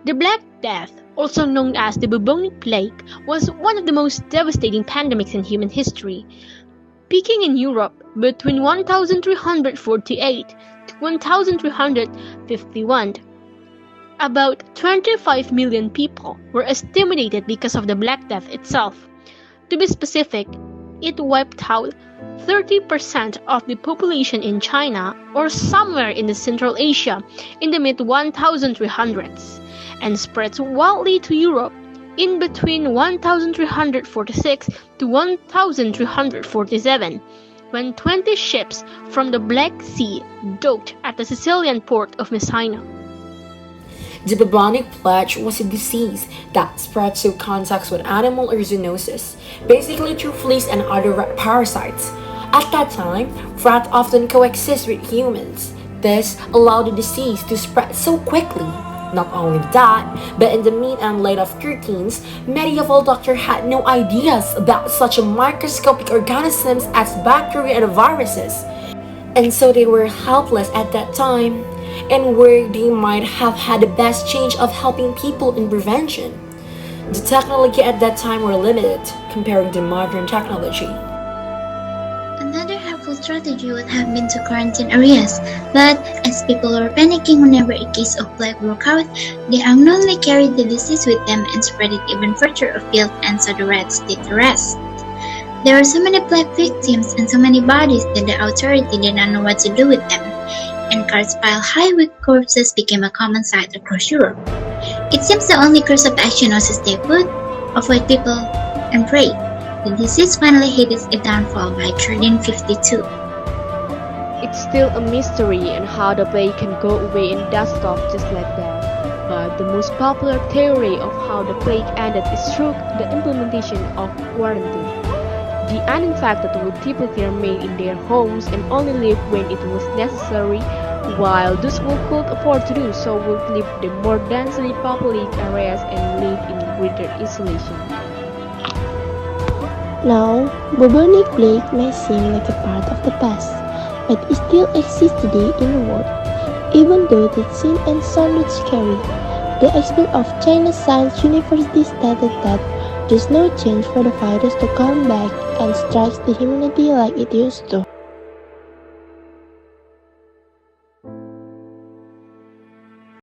The Black Death, also known as the Bubonic Plague, was one of the most devastating pandemics in human history, peaking in Europe between 1348 to 1351. About 25 million people were estimated because of the Black Death itself. To be specific, it wiped out 30% of the population in China or somewhere in the Central Asia in the mid-1300s and spread widely to Europe in between 1346 to 1347 when 20 ships from the Black Sea docked at the Sicilian port of Messina. The bubonic plague was a disease that spread through contacts with animal or zoonosis, basically through fleas and other rat parasites. At that time, rats often coexist with humans. This allowed the disease to spread so quickly. Not only that, but in the mid and late of 13s, medieval doctors had no ideas about such a microscopic organisms as bacteria and viruses, and so they were helpless at that time, and where they might have had the best chance of helping people in prevention. The technology at that time were limited compared to modern technology. Another helpful strategy would have been to quarantine areas, but as people were panicking whenever a case of plague broke out, they unknowingly carried the disease with them and spread it even further afield, and so the rats did the rest. There were so many plague victims and so many bodies that the authority did not know what to do with them, and carts piled high with corpses became a common sight across Europe. It seems the only course of action was to stay put, avoid people, and pray. The disease finally hit its downfall by 1352. It's still a mystery on how the plague can go away and dust off just like that. But the most popular theory of how the plague ended is through the implementation of quarantine. The uninfected would typically remain in their homes and only leave when it was necessary, while those who could afford to do so would leave the more densely populated areas and live in greater isolation. Now, bubonic plague may seem like a part of the past, but it still exists today in the world. Even though it seemed and sounded scary, the expert of China's Science University stated that there's no chance for the virus to come back and strike the humanity like it used to.